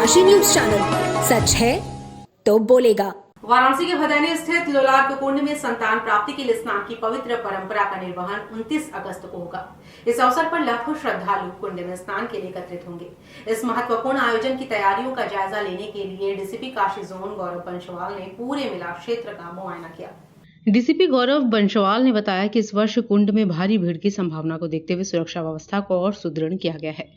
डनकाशी news channel, सच है तो बोलेगा। वाराणसी के भदैनी स्थित लोलार्क कुंड में संतान प्राप्ति के लिए स्नान की पवित्र परंपरा का निर्वहन 29 अगस्त को होगा। इस अवसर पर लाखों श्रद्धालु कुंड में स्नान के लिए एकत्रित होंगे। इस महत्वपूर्ण आयोजन की तैयारियों का जायजा लेने के लिए डीसीपी काशी जोन गौरव बंशवाल ने पूरे मेला क्षेत्र का मुआयना किया। डीसीपी गौरव बंशवाल ने बताया कि इस वर्ष कुंड में भारी भीड़ की संभावना को देखते हुए सुरक्षा व्यवस्था को और सुदृढ़ किया गया है।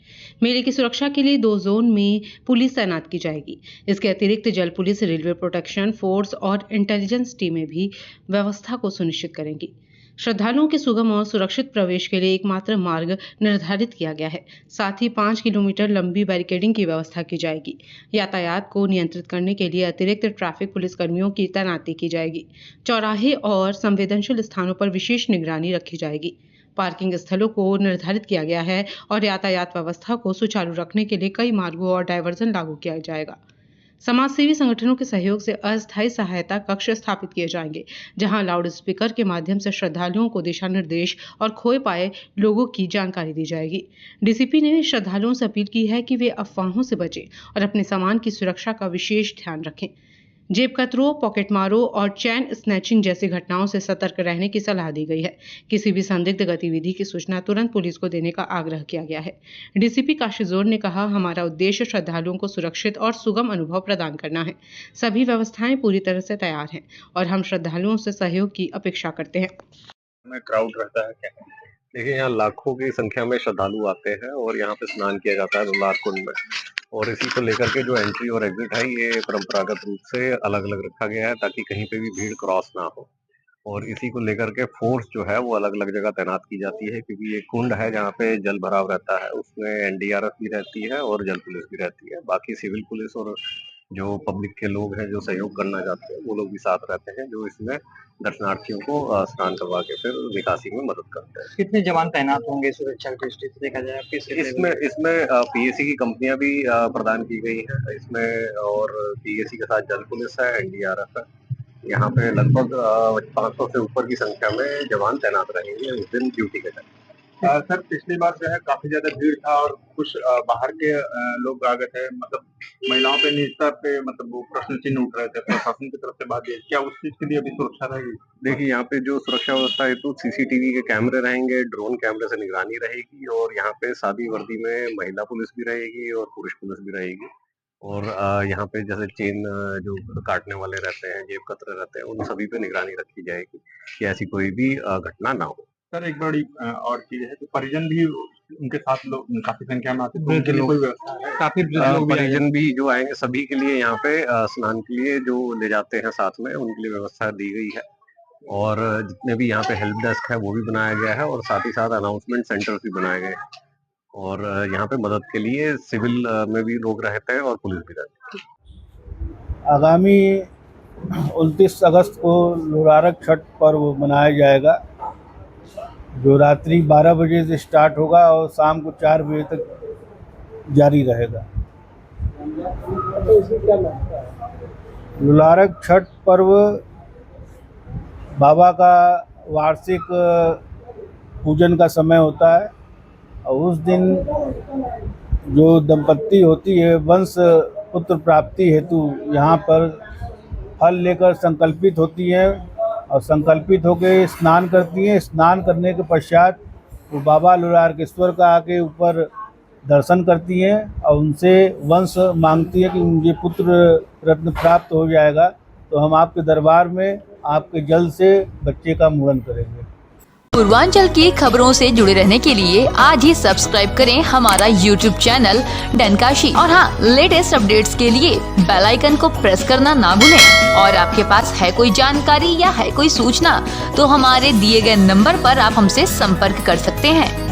मेले की सुरक्षा के लिए 2 जोन में पुलिस तैनात की जाएगी। इसके अतिरिक्त जल पुलिस, रेलवे प्रोटेक्शन फोर्स और इंटेलिजेंस टीमें भी व्यवस्था को सुनिश्चित करेंगी। श्रद्धालुओं के सुगम और सुरक्षित प्रवेश के लिए एकमात्र मार्ग निर्धारित किया गया है। साथ ही 5 किलोमीटर लंबी बैरिकेडिंग की व्यवस्था की जाएगी। यातायात को नियंत्रित करने के लिए अतिरिक्त ट्रैफिक पुलिस कर्मियों की तैनाती की जाएगी। चौराहे और संवेदनशील स्थानों पर विशेष निगरानी रखी जाएगी। पार्किंग स्थलों को निर्धारित किया गया है और यातायात व्यवस्था को सुचारू रखने के लिए कई मार्गों और डायवर्जन लागू किया जाएगा। समाज सेवी संगठनों के सहयोग से अस्थायी सहायता कक्ष स्थापित किए जाएंगे, जहां लाउड स्पीकर के माध्यम से श्रद्धालुओं को दिशा निर्देश और खोए पाए लोगों की जानकारी दी जाएगी। डीसीपी ने श्रद्धालुओं से अपील की है कि वे अफवाहों से बचें और अपने सामान की सुरक्षा का विशेष ध्यान रखें। जेब कतरों, पॉकेट मारों और चैन स्नैचिंग जैसी घटनाओं से सतर्क रहने की सलाह दी गई है। किसी भी संदिग्ध गतिविधि की सूचना तुरंत पुलिस को देने का आग्रह किया गया है। डीसीपी काशी जोन ने कहा, हमारा उद्देश्य श्रद्धालुओं को सुरक्षित और सुगम अनुभव प्रदान करना है। सभी व्यवस्थाएं पूरी तरह से तैयार हैं और हम श्रद्धालुओं से सहयोग की अपेक्षा करते हैं। क्राउड रहता है क्या? देखिए, यहाँ लाखों की संख्या में श्रद्धालु आते हैं और यहाँ पे स्नान किया जाता है लोलार्क कुंड में। और इसी को लेकर के जो एंट्री और एग्जिट है, ये परंपरागत रूप से अलग अलग रखा गया है ताकि कहीं पे भी भीड़ क्रॉस ना हो। और इसी को लेकर के फोर्स जो है वो अलग अलग जगह तैनात की जाती है, क्योंकि ये कुंड है जहाँ पे जल भराव रहता है। उसमें एनडीआरएफ भी रहती है और जल पुलिस भी रहती है। बाकी सिविल पुलिस और जो पब्लिक के लोग हैं जो सहयोग करना चाहते हैं वो लोग भी साथ रहते हैं, जो इसमें दर्शनार्थियों को स्नान करवा के फिर निकासी में मदद करते हैं। कितने जवान तैनात होंगे सुरक्षा की दृष्टि से देखा जाए? इसमें पीएसी की कंपनियां भी प्रदान की गई है इसमें, और पीएसी के साथ जल पुलिस है, एनडीआरएफ है। यहाँ पे लगभग 500 से ऊपर की संख्या में जवान तैनात रहेंगे उस दिन ड्यूटी के टाइम। सर, पिछली बार जो है काफी ज्यादा भीड़ था और कुछ बाहर के लोग आ गए थे, मतलब महिलाओं पे निजता पे मतलब वो प्रश्न चिन्ह उठ रहे थे प्रशासन की तरफ से। बात क्या उस चीज के लिए अभी सुरक्षा रहेगी? देखिए, यहाँ पे जो सुरक्षा व्यवस्था हेतु सीसीटीवी के कैमरे रहेंगे, ड्रोन कैमरे से निगरानी रहेगी और यहाँ पे सादी वर्दी में महिला पुलिस भी रहेगी और पुरुष पुलिस भी रहेगी। और यहाँ पे जैसे चेन जो काटने वाले रहते हैं, जेब कतरे रहते हैं, उन सभी पे निगरानी रखी जाएगी कि ऐसी कोई भी घटना ना हो। सर, एक बड़ी और चीज है कि परिजन भी उनके साथ लोग काफी संख्या में आते हैं, तो उनके लिए कोई व्यवस्था है? काफी परिजन भी जो आएंगे सभी के लिए यहाँ पे स्नान के लिए जो ले जाते हैं साथ में, उनके लिए व्यवस्था दी गई है। और जितने भी यहाँ पे हेल्प डेस्क है वो भी बनाया गया है और साथ ही साथ अनाउंसमेंट सेंटर भी बनाए गए हैं। और यहाँ पे मदद के लिए सिविल में भी लोग रहते हैं और पुलिस भी रहती है। आगामी 29 अगस्त को लोलार्क छठ पर्व मनाया जाएगा, जो रात्रि 12 बजे से स्टार्ट होगा और शाम को 4 बजे तक जारी रहेगा। लोलार्क छठ पर्व बाबा का वार्षिक पूजन का समय होता है और उस दिन जो दंपत्ति होती है वंश पुत्र प्राप्ति हेतु यहाँ पर फल लेकर संकल्पित होती हैं और संकल्पित होकर स्नान करती हैं। स्नान करने के पश्चात वो बाबा लोलार्केश्वर का आके ऊपर दर्शन करती हैं और उनसे वंश मांगती है कि मुझे पुत्र रत्न प्राप्त हो जाएगा तो हम आपके दरबार में आपके जल से बच्चे का मुंडन करेंगे। पूर्वांचल की खबरों से जुड़े रहने के लिए आज ही सब्सक्राइब करें हमारा YouTube चैनल डनकाशी और हाँ, लेटेस्ट अपडेट्स के लिए बेल आइकन को प्रेस करना ना भूलें। और आपके पास है कोई जानकारी या है कोई सूचना तो हमारे दिए गए नंबर पर आप हमसे संपर्क कर सकते हैं।